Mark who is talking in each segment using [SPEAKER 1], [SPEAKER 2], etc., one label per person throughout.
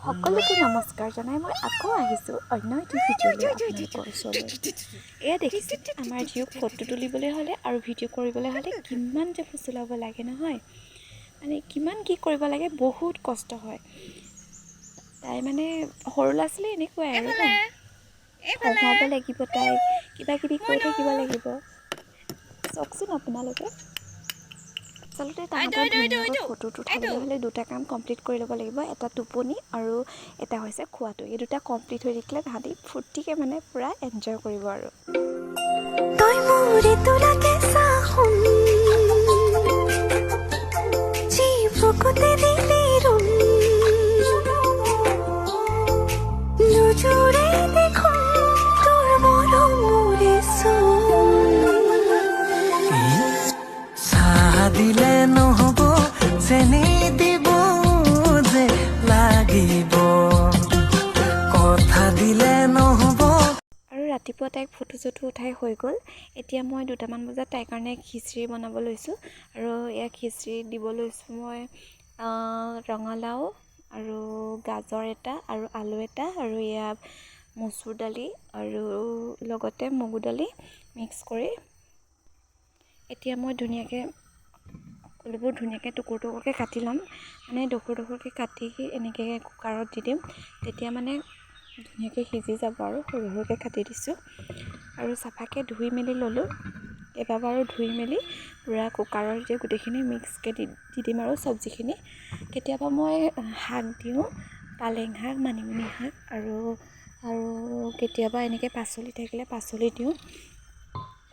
[SPEAKER 1] সকলোকে নমস্কাৰ জনাই মই আকৌ আহিছোঁ অন্য এটি ভিডিঅ'লৈ আপোনালোকৰ ওচৰলৈ। এয়া দেখিছে আমাৰ জীয়েক ফটো তুলিবলৈ হ'লে আৰু ভিডিঅ' কৰিবলৈ হ'লে কিমান যে ফুচলাব লাগে নহয়, মানে কিমান কি কৰিব লাগে, বহুত কষ্ট হয়। তাই মানে সৰু ল'ৰা ছোৱালী এনেকুৱাই আৰু ন, হহুৱাব লাগিব, তাইক কিবা কিবি কৈ থাকিব লাগিব। চাওকচোন আপোনালোকে। আচলতে তাহাঁতৰ ধুনীয়াকৈ ফটোত উঠাবলৈ হ'লে দুটা কাম কমপ্লিট কৰি ল'ব লাগিব, এটা টোপনি আৰু এটা হৈছে খোৱাটো। এই দুটা কমপ্লিট হৈ থাকিলে তাহাঁতি ফূৰ্তিকৈ মানে পূৰা এনজয় কৰিব আৰু।
[SPEAKER 2] দিলে নহব, চেনি দিব যে লাগিব, কথা দিলে নহব।
[SPEAKER 1] আৰু ৰাতিপুৱা তাইক ফটো চটো উঠাই হৈ গ'ল। এতিয়া মই 2টামান বজাত তাইৰ কাৰণে খিচিৰি বনাব লৈছোঁ। আৰু এয়া খিচিৰি দিব লৈছোঁ মই ৰঙালাও আৰু গাজৰ এটা আৰু আলু এটা আৰু এয়া মচুৰ দালি আৰু লগতে মগু দালি মিক্স কৰি এতিয়া মই ধুনীয়াকৈ সকলোবোৰ ধুনীয়াকৈ টুকুৰ টুকুৰকৈ কাটি ল'ম। মানে ডোখৰ ডোখৰকৈ কাটি এনেকৈ কুকাৰত দি দিম, তেতিয়া মানে ধুনীয়াকৈ সিজি যাব আৰু সৰু সৰুকৈ কাটি দিছোঁ। আৰু চাফাকৈ ধুই মেলি ল'লোঁ, কেইবাবাৰো ধুই মেলি পূৰা কুকাৰত যে গোটেইখিনি মিক্সকৈ দি দিম আৰু চব্জিখিনি। কেতিয়াবা মই শাক দিওঁ, পালেং শাক, মানিমুনি শাক আৰু কেতিয়াবা এনেকৈ পাচলি থাকিলে পাচলি দিওঁ,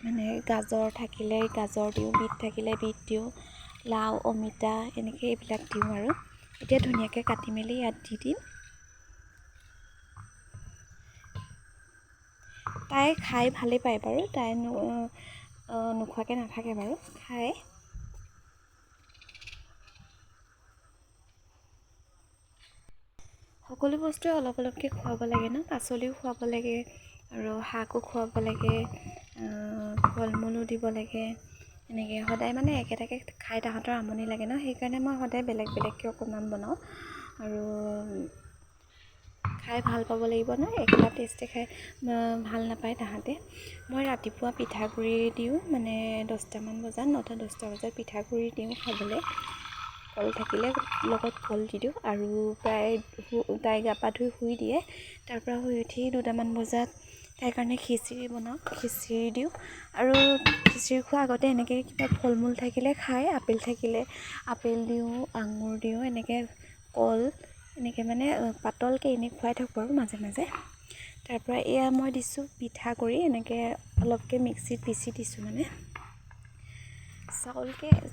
[SPEAKER 1] মানে গাজৰ থাকিলে গাজৰ দিওঁ, বিট থাকিলে বিট দিওঁ, লাও, অমিতা এনেকৈ এইবিলাক দিওঁ আৰু। এতিয়া ধুনীয়াকৈ কাটি মেলি ইয়াত দি দিম। তাই খাই ভালেই পায় বাৰু, তাই নোখোৱাকৈ নাথাকে বাৰু, খায়। সকলো বস্তুৱে অলপ অলপকৈ খুৱাব লাগে ন, পাচলিও খুৱাব লাগে আৰু শাকো খুৱাব লাগে, ফল মূলো দিব লাগে। এনেকৈ সদায় মানে একেটাকে খাই তাহাঁতৰ আমনি লাগে ন, সেইকাৰণে মই সদায় বেলেগ বেলেগকৈ অকণমান বনাওঁ। আৰু খাই ভাল পাব লাগিব ন, একেটা টেষ্টে খাই ভাল নাপায় তাহাঁতে। মই ৰাতিপুৱা পিঠাগুড়ি দিওঁ, মানে 10টামান বজাত, 9-10টা বজাত পিঠাগুড়ি দিওঁ খাবলৈ। কল থাকিলে লগত কল দি দিওঁ। আৰু প্ৰায় তাই গা পা ধুই শুই দিয়ে, তাৰপৰা শুই উঠি 2টামান বজাত তাইৰ কাৰণে খিচিৰি বনাওঁ, খিচিৰি দিওঁ। আৰু খিচিৰি খোৱাৰ আগতে এনেকৈ কিবা ফল মূল থাকিলে খায়, আপেল থাকিলে আপেল দিওঁ, আঙুৰ দিওঁ, এনেকৈ কল এনেকৈ মানে পাতলকৈ এনেই খুৱাই থাকোঁ আৰু মাজে মাজে। তাৰপৰা এয়া মই দিছোঁ পিঠাগুড়ি, এনেকৈ অলপকৈ মিক্সিত পিচি দিছোঁ। মানে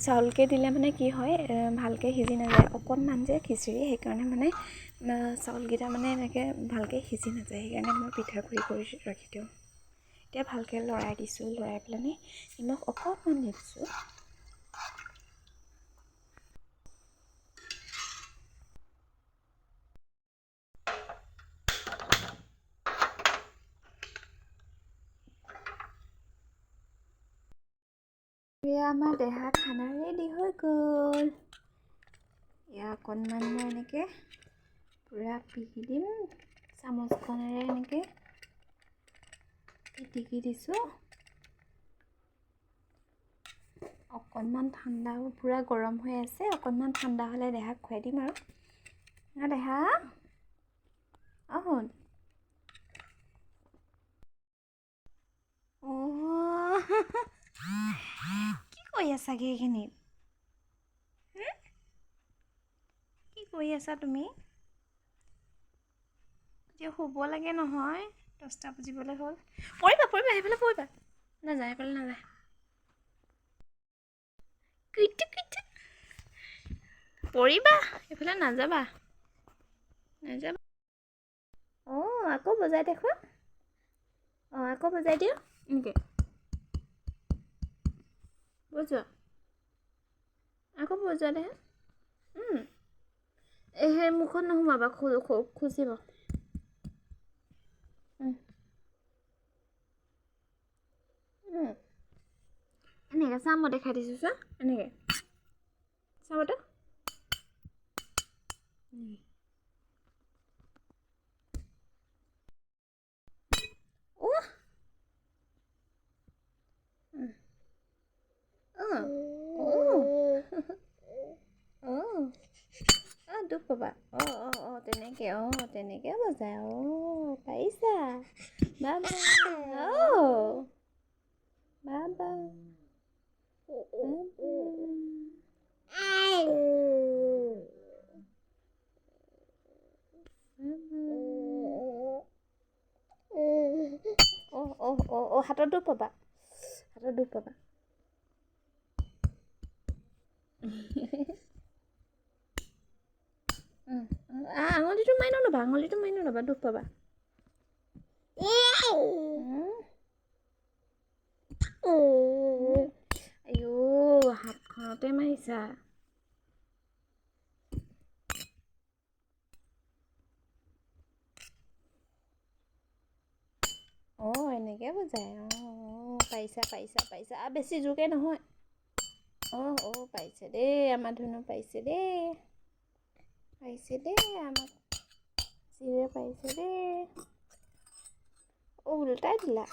[SPEAKER 1] চাউলকৈ দিলে মানে কি হয়, ভালকৈ সিজি নাযায়, অকণমান যে খিচিৰি, সেইকাৰণে মানে চাউলকেইটা মানে এনেকৈ ভালকৈ সিজি নাযায়, সেইকাৰণে মই পিঠাগুড়ি কৰি ৰাখি দিওঁ। এতিয়া ভালকৈ লৰাই দিছোঁ, লৰাই পেলাই নিমখ অকণমান দি দিছোঁ। এয়া আমাৰ দেহা খানা ৰেডি হৈ গ'ল। এয়া অকণমান মই এনেকৈ পূৰা পিহি দিম, চামুচখনেৰে এনেকৈ পিটিকি দিছোঁ। অকণমান ঠাণ্ডা, পূৰা গৰম হৈ আছে, অকণমান ঠাণ্ডা হ'লে দেহাক খুৱাই দিম আৰু। দেহা শুন, কি কৰি আছাগে এইখিনিত? কি কৰি আছা তুমি? এতিয়া শুব লাগে নহয়, 10টা বাজিবলৈ হ'ল। পৰিবা সেইফালে পৰিবা, নাযায় সেইফালে নাযায়। পৰিবা, এইফালে নাযাবা। আকৌ বজাই দেখোৱা। আকৌ বজাই দিয়া এনেকৈ, বজোৱা, আকৌ বজোৱা দেহা। সেই মুখত নোসোমাবা, খুচিব। এনেকৈ চা, মই দেখাই দিছোঁ চা, এনেকৈ চাবতো। তেনেকে তেনেকে বজায় পাৰিছা বাবা বাবা হাতত দুখ পাবা আঙুলিটো মাৰি নল'বা দুখ পাবা আইও হাতখনতে মাৰিছা এনেকে বজায় পাৰিছা বেছি জোৰকে নহয় পাৰিছে দেই আমাৰ ধুনু পাৰিছে দেই আমাক চিৰে পাৰিছে দেই উল্টাই দিলা